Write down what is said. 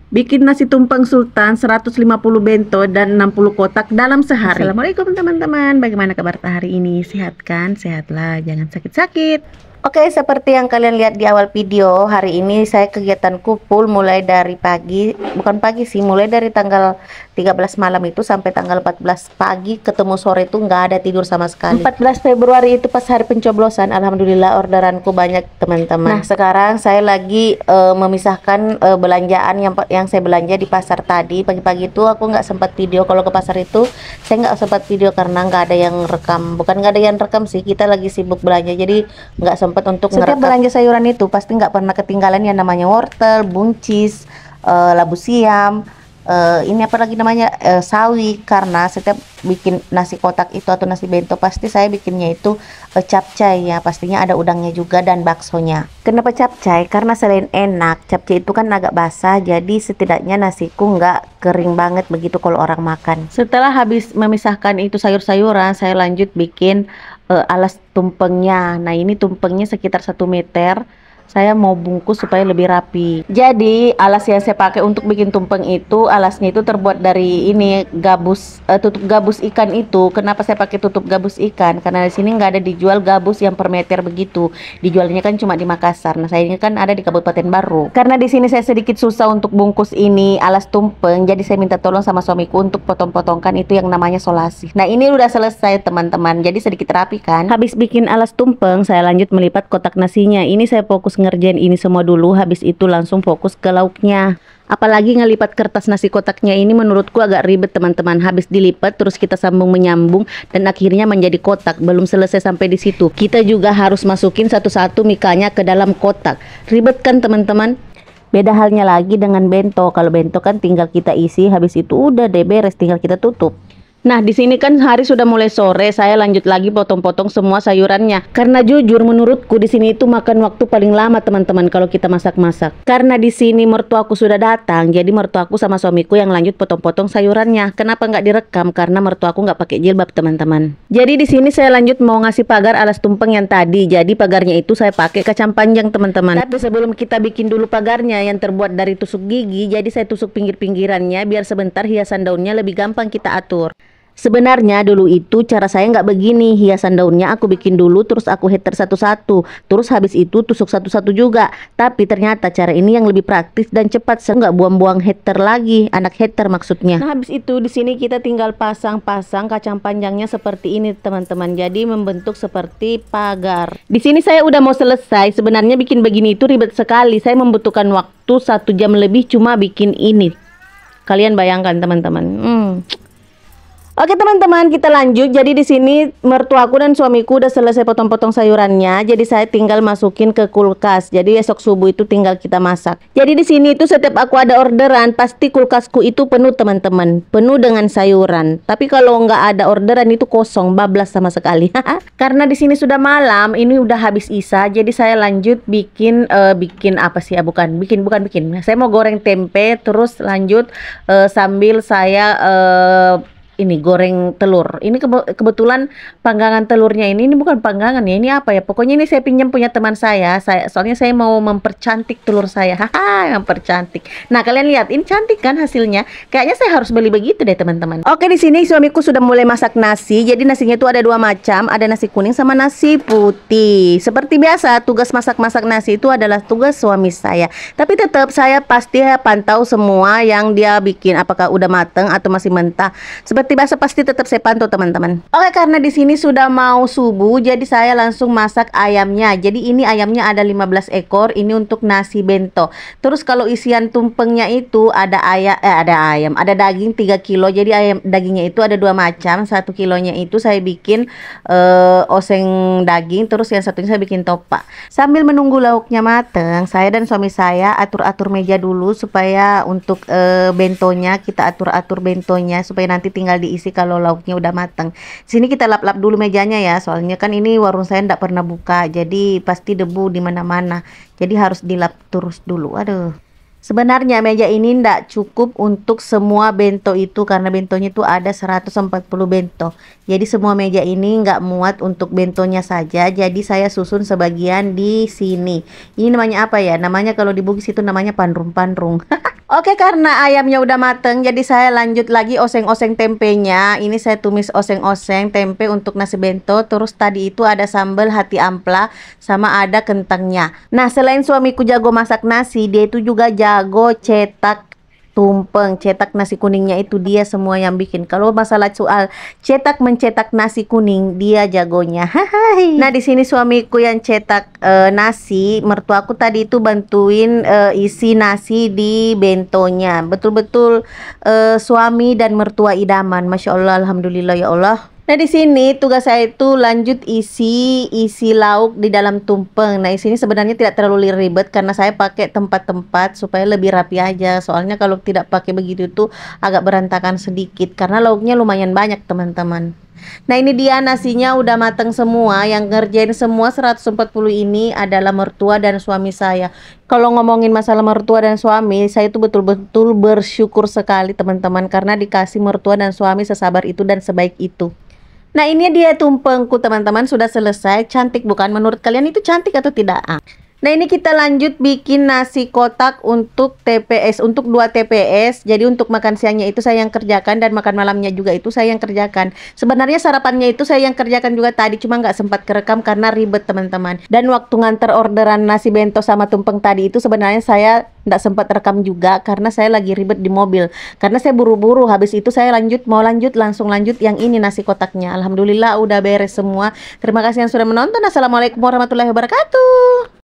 Bikin nasi tumpeng sultan 150 bento dan 60 kotak dalam sehari. Assalamualaikum teman-teman, bagaimana kabar hari ini? Sehat kan? Sehatlah, jangan sakit-sakit. Oke, seperti yang kalian lihat di awal video, hari ini saya kegiatanku full mulai dari pagi, bukan pagi sih, mulai dari tanggal 13 malam itu sampai tanggal 14 pagi, ketemu sore itu nggak ada tidur sama sekali. 14 Februari itu pas hari pencoblosan, alhamdulillah orderanku banyak teman-teman. Nah, sekarang saya lagi memisahkan belanjaan yang saya belanja di pasar tadi. Pagi-pagi itu aku nggak sempat video, kalau ke pasar itu saya nggak sempat video karena nggak ada yang rekam. Bukan nggak ada yang rekam sih, kita lagi sibuk belanja, jadi nggak sempat untuk setiap belanja sayuran itu pasti nggak pernah ketinggalan yang namanya wortel, buncis, labu siam, ini apa lagi namanya, sawi. Karena setiap bikin nasi kotak itu atau nasi bento pasti saya bikinnya itu capcay ya, pastinya ada udangnya juga dan baksonya. Kenapa capcay? Karena selain enak, capcay itu kan agak basah, jadi setidaknya nasiku nggak kering banget begitu kalau orang makan. Setelah habis memisahkan itu sayur-sayuran, saya lanjut bikin alas tumpengnya. Nah, ini tumpengnya sekitar 1 meter. Saya mau bungkus supaya lebih rapi. Jadi alas yang saya pakai untuk bikin tumpeng itu, alasnya itu terbuat dari ini gabus, tutup gabus ikan itu. Kenapa saya pakai tutup gabus ikan? Karena di sini nggak ada dijual gabus yang per meter begitu. Dijualnya kan cuma di Makassar. Nah, saya ini kan ada di Kabupaten Baru. Karena di sini saya sedikit susah untuk bungkus ini alas tumpeng, jadi saya minta tolong sama suamiku untuk potong-potongkan itu yang namanya solasi. Nah, ini udah selesai teman-teman. Jadi sedikit rapi kan. Habis bikin alas tumpeng, saya lanjut melipat kotak nasinya. Ini saya fokus ngerjain ini semua dulu, habis itu langsung fokus ke lauknya. Apalagi ngelipat kertas nasi kotaknya ini menurutku agak ribet teman-teman. Habis dilipat terus kita sambung menyambung dan akhirnya menjadi kotak. Belum selesai sampai di situ, kita juga harus masukin satu-satu mikanya ke dalam kotak. Ribet kan teman-teman? Beda halnya lagi dengan bento. Kalau bento kan tinggal kita isi, habis itu udah deh beres, tinggal kita tutup. Nah, di sini kan hari sudah mulai sore, saya lanjut lagi potong-potong semua sayurannya. Karena jujur menurutku di sini itu makan waktu paling lama teman-teman kalau kita masak-masak. Karena di sini mertuaku sudah datang, jadi mertuaku sama suamiku yang lanjut potong-potong sayurannya. Kenapa nggak direkam? Karena mertuaku nggak pakai jilbab teman-teman. Jadi di sini saya lanjut mau ngasih pagar alas tumpeng yang tadi. Jadi pagarnya itu saya pakai kacang panjang teman-teman. Tapi sebelum kita bikin dulu pagarnya yang terbuat dari tusuk gigi, jadi saya tusuk pinggir-pinggirannya biar sebentar hiasan daunnya lebih gampang kita atur. Sebenarnya dulu itu cara saya nggak begini, hiasan daunnya aku bikin dulu terus aku header satu-satu, terus habis itu tusuk satu-satu juga. Tapi ternyata cara ini yang lebih praktis dan cepat, saya nggak buang-buang header lagi, anak header maksudnya. Nah, habis itu di sini kita tinggal pasang-pasang kacang panjangnya seperti ini teman-teman, jadi membentuk seperti pagar. Di sini saya udah mau selesai. Sebenarnya bikin begini itu ribet sekali, saya membutuhkan waktu 1 jam lebih cuma bikin ini. Kalian bayangkan teman-teman. Oke teman-teman, kita lanjut. Jadi di sini mertuaku dan suamiku udah selesai potong-potong sayurannya. Jadi saya tinggal masukin ke kulkas. Jadi esok subuh itu tinggal kita masak. Jadi di sini itu setiap aku ada orderan, pasti kulkasku itu penuh teman-teman, penuh dengan sayuran. Tapi kalau nggak ada orderan itu kosong, bablas sama sekali. Karena di sini sudah malam, ini udah habis isya. Jadi saya lanjut bikin apa sih ya? Bukan bikin. Saya mau goreng tempe, terus lanjut sambil saya ini goreng telur. Ini kebetulan panggangan telurnya ini bukan panggangan ya, ini apa ya? Pokoknya ini saya pinjam punya teman saya. Soalnya saya mau mempercantik telur saya. Haha, mempercantik. Nah, kalian lihat ini cantik kan hasilnya? Kayaknya saya harus beli begitu deh teman-teman. Oke, di sini suamiku sudah mulai masak nasi. Jadi nasinya itu ada 2 macam, ada nasi kuning sama nasi putih. Seperti biasa, tugas masak-masak nasi itu adalah tugas suami saya. Tapi tetap saya pasti pantau semua yang dia bikin, apakah udah mateng atau masih mentah. Seperti biasa pasti tetap saya pantau teman-teman. Oke, karena di sini sudah mau subuh, jadi saya langsung masak ayamnya. Jadi ini ayamnya ada 15 ekor, ini untuk nasi bento. Terus kalau isian tumpengnya itu ada ayam, ada daging 3 kilo. Jadi dagingnya itu ada 2 macam. 1 kilonya itu saya bikin oseng daging, terus yang satunya saya bikin topak. Sambil menunggu lauknya mateng, saya dan suami saya atur-atur meja dulu supaya untuk bentonya kita atur-atur bentonya supaya nanti tinggal diisi kalau lauknya udah matang. Sini kita lap-lap dulu mejanya ya, soalnya kan ini warung saya ndak pernah buka, jadi pasti debu di mana-mana. Jadi harus dilap terus dulu. Aduh. Sebenarnya meja ini ndak cukup untuk semua bento itu karena bentonya itu ada 140 bento. Jadi semua meja ini nggak muat untuk bentonya saja. Jadi saya susun sebagian di sini. Ini namanya apa ya? Namanya kalau di Bugis itu namanya pandrung-pandrung. Oke, karena ayamnya udah mateng, jadi saya lanjut lagi oseng-oseng tempenya. Ini saya tumis oseng-oseng tempe untuk nasi bento. Terus tadi itu ada sambal hati ampla sama ada kentangnya. Nah, selain suamiku jago masak nasi, dia itu juga jago cetak tumpeng, cetak nasi kuningnya itu dia semua yang bikin. Kalau masalah soal mencetak nasi kuning, dia jagonya. Hai. Nah, di sini suamiku yang cetak nasi, mertuaku tadi itu bantuin isi nasi di bentonya. Betul-betul suami dan mertua idaman. Masya Allah, alhamdulillah ya Allah. Nah, di sini tugas saya itu lanjut isi lauk di dalam tumpeng. Nah, di sini sebenarnya tidak terlalu ribet karena saya pakai tempat-tempat supaya lebih rapi aja. Soalnya kalau tidak pakai begitu tuh agak berantakan sedikit karena lauknya lumayan banyak, teman-teman. Nah, ini dia nasinya udah mateng semua. Yang ngerjain semua 140 ini adalah mertua dan suami saya. Kalau ngomongin masalah mertua dan suami, saya itu betul-betul bersyukur sekali, teman-teman, karena dikasih mertua dan suami sesabar itu dan sebaik itu. Nah, ini dia tumpengku, teman-teman, sudah selesai. Cantik bukan? Menurut kalian itu cantik atau tidak? Nah, ini kita lanjut bikin nasi kotak untuk TPS, untuk 2 TPS. Jadi untuk makan siangnya itu saya yang kerjakan dan makan malamnya juga itu saya yang kerjakan. Sebenarnya sarapannya itu saya yang kerjakan juga tadi, cuma nggak sempat kerekam karena ribet, teman-teman. Dan waktu nganter orderan nasi bento sama tumpeng tadi itu sebenarnya saya nggak sempat rekam juga karena saya lagi ribet di mobil. Karena saya buru-buru, habis itu saya langsung lanjut yang ini nasi kotaknya. Alhamdulillah udah beres semua. Terima kasih yang sudah menonton. Assalamualaikum warahmatullahi wabarakatuh.